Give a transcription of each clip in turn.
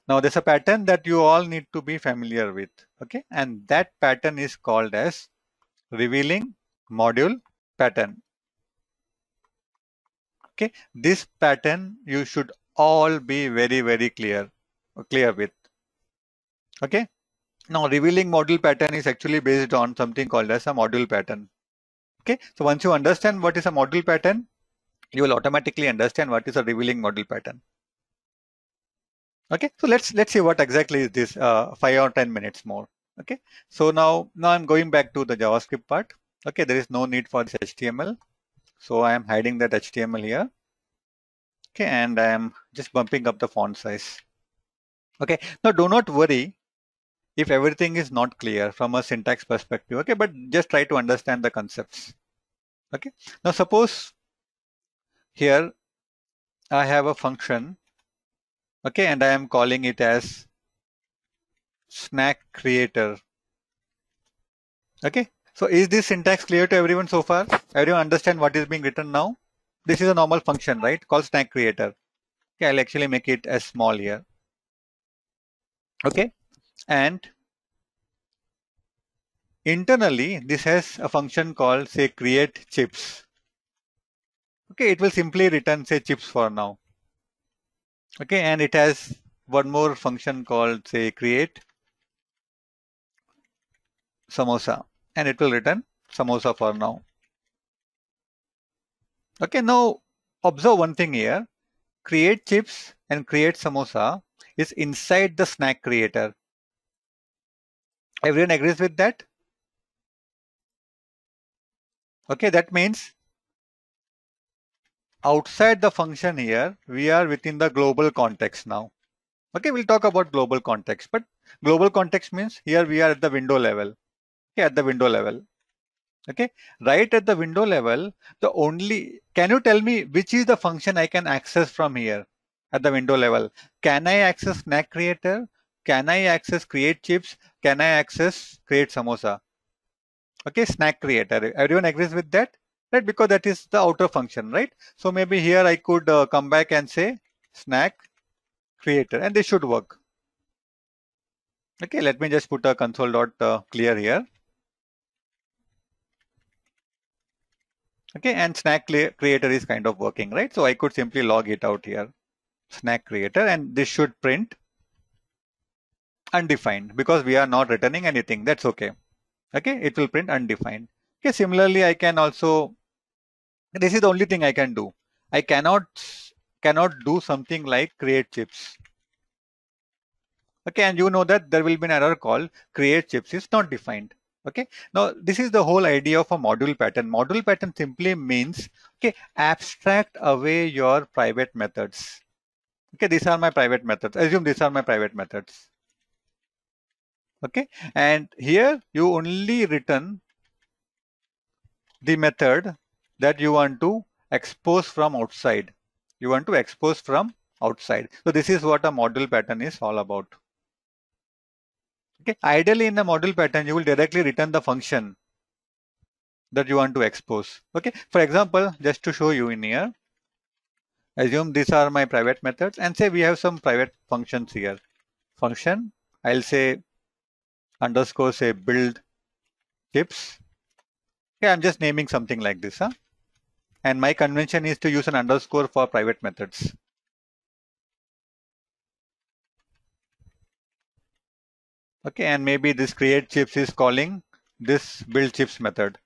Now there's a pattern that you all need to be familiar with. Okay, and that pattern is called as revealing module pattern. Okay, this pattern you should all be very clear with. Okay, now revealing module pattern is actually based on something called as a module pattern. Okay, so once you understand what is a module pattern, you will automatically understand what is a revealing module pattern. Okay, so let's see what exactly is this 5 or 10 minutes more. Okay, so now I'm going back to the JavaScript part. Okay, there is no need for this HTML, so I am hiding that HTML here. Okay, and I am just bumping up the font size. Okay, now do not worry if everything is not clear from a syntax perspective. Okay, but just try to understand the concepts. Okay, now suppose here I have a function. Okay, and I am calling it as snack creator. Okay, so is this syntax clear to everyone so far? Everyone understand what is being written now? This is a normal function, right? Called snack creator. Okay, I'll actually make it as small here. Okay, and internally, this has a function called say create chips. Okay, it will simply return say chips for now. Okay, and it has one more function called say create samosa, and it will return samosa for now. Okay, now observe one thing here. Create chips and create samosa is inside the snack creator. Everyone agrees with that? Okay, that means outside the function here, we are within the global context now. Okay, we'll talk about global context, but global context means here we are at the window level. Okay, at the window level. Okay, right at the window level, can you tell me which is the function I can access from here at the window level? Can I access snack creator? Can I access create chips? Can I access create samosa? Okay, snack creator. Everyone agrees with that? Right, because that is the outer function, right? So maybe here I could come back and say snack creator, and this should work. Okay, let me just put a console dot clear here. Okay, and snack creator is kind of working, right? So I could simply log it out here, snack creator, and this should print undefined because we are not returning anything. That's okay. Okay, it will print undefined. Okay, similarly, I can also, this is the only thing I can do. I cannot do something like create chips. Okay, and you know that there will be an error called create chips is not defined. Okay, now this is the whole idea of a module pattern. Module pattern simply means, okay, abstract away your private methods. Okay, these are my private methods. Assume these are my private methods. Okay, and here you only return the method that you want to expose from outside. You want to expose from outside. So this is what a module pattern is all about. Okay, ideally in a module pattern, you will directly return the function that you want to expose. Okay, for example, just to show you in here, assume these are my private methods and say we have some private functions here. Function, I'll say underscore say build chips. Okay, I'm just naming something like this. And my convention is to use an underscore for private methods. Okay, and maybe this create chips is calling this build chips method.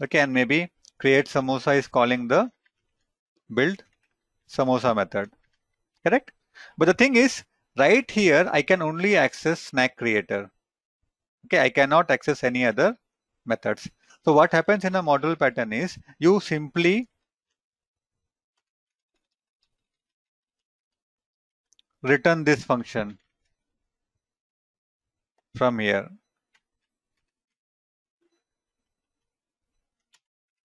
Okay, and maybe create samosa is calling the build samosa method. Correct? But the thing is, right here, I can only access snack creator. Okay, I cannot access any other methods. So what happens in a module pattern is you simply return this function from here.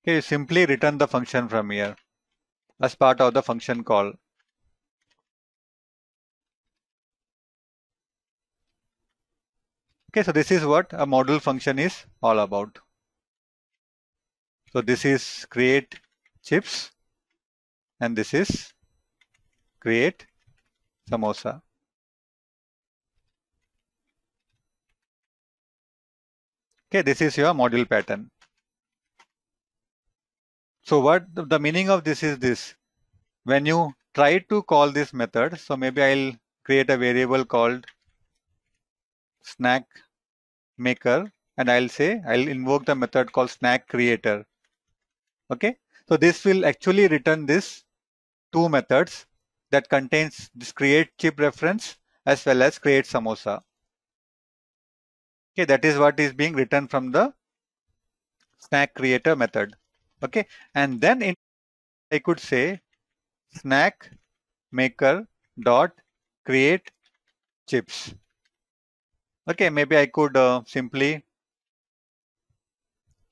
Okay, you simply return the function from here as part of the function call. Okay, so this is what a module function is all about. So this is create chips and this is create samosa. Okay, this is your module pattern. So what the meaning of this is this: when you try to call this method, so maybe I'll create a variable called snack maker, and I'll say I'll invoke the method called snack creator. Okay, so this will actually return this two methods that contains this create chip reference as well as create samosa. Okay, that is what is being written from the snack creator method. Okay, and then I could say snack maker dot create chips. Okay, maybe I could simply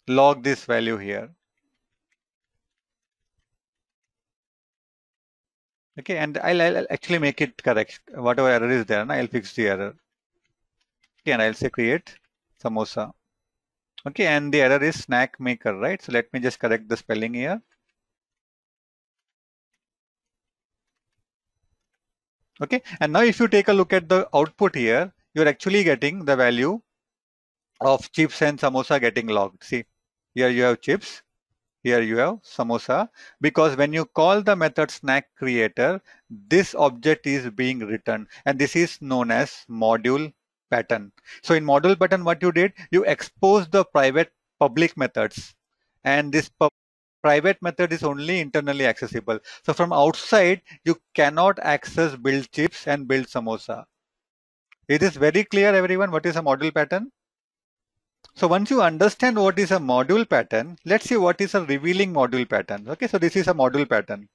log this value here. Okay, and I'll actually make it correct. Whatever error is there, I'll fix the error. Okay, and I'll say create samosa. Okay, and the error is snack maker, right? So let me just correct the spelling here. Okay, and now if you take a look at the output here, you're actually getting the value of chips and samosa getting logged. See, here you have chips, here you have samosa, because when you call the method snack creator, this object is being returned, and this is known as module pattern. So in module pattern, what you did, you expose the private public methods, and this private method is only internally accessible. So from outside, you cannot access build chips and build samosa. It is very clear, everyone, what is a module pattern? So once you understand what is a module pattern, let's see what is a revealing module pattern. Okay, so this is a module pattern.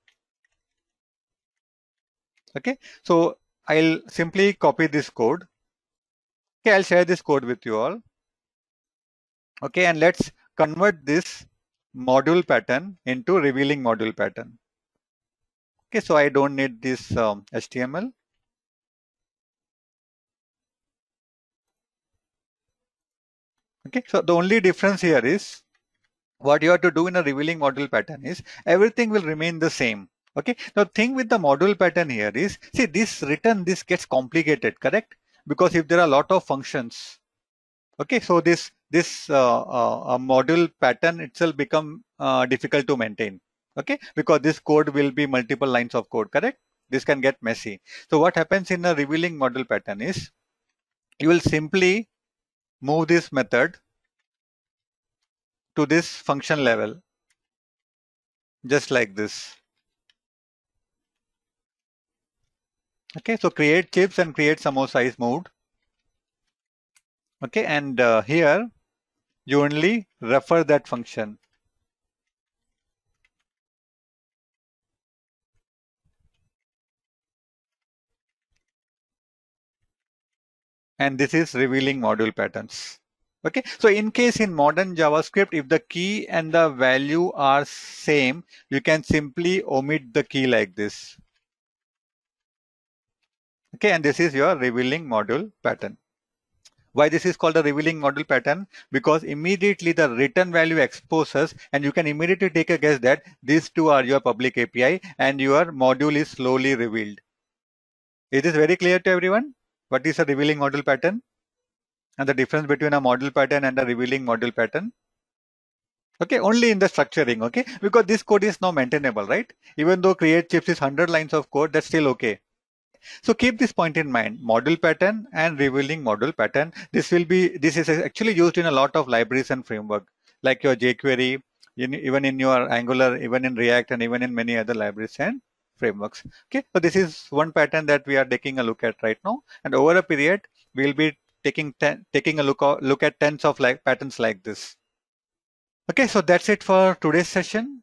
Okay, so I'll simply copy this code. Okay, I'll share this code with you all. Okay, and let's convert this module pattern into revealing module pattern. Okay, so I don't need this HTML. Okay, so the only difference here is what you have to do in a revealing module pattern is everything will remain the same. Okay, now thing with the module pattern here is, see, this gets complicated, correct? Because if there are a lot of functions, okay, so this module pattern itself become difficult to maintain. Okay, because this code will be multiple lines of code, correct? This can get messy. So what happens in a revealing module pattern is you will simply move this method to this function level, just like this. Okay, so create chips and create samosa is moved. Okay, and here you only refer that function. And this is revealing module patterns. Okay, so in case in modern JavaScript, if the key and the value are same, you can simply omit the key like this. Okay, and this is your revealing module pattern. Why this is called a revealing module pattern? Because immediately the return value exposes, and you can immediately take a guess that these two are your public API and your module is slowly revealed. Is this very clear to everyone? What is a revealing module pattern? And the difference between a module pattern and a revealing module pattern? Okay, only in the structuring, okay? Because this code is now maintainable, right? Even though create chips is 100 lines of code, that's still okay. So keep this point in mind, module pattern and revealing module pattern. This is actually used in a lot of libraries and framework, like your jQuery, even in your Angular, even in React, and even in many other libraries and frameworks. Okay, so this is one pattern that we are taking a look at right now. And over a period, we'll be taking a look at tens of patterns like this. Okay, so that's it for today's session.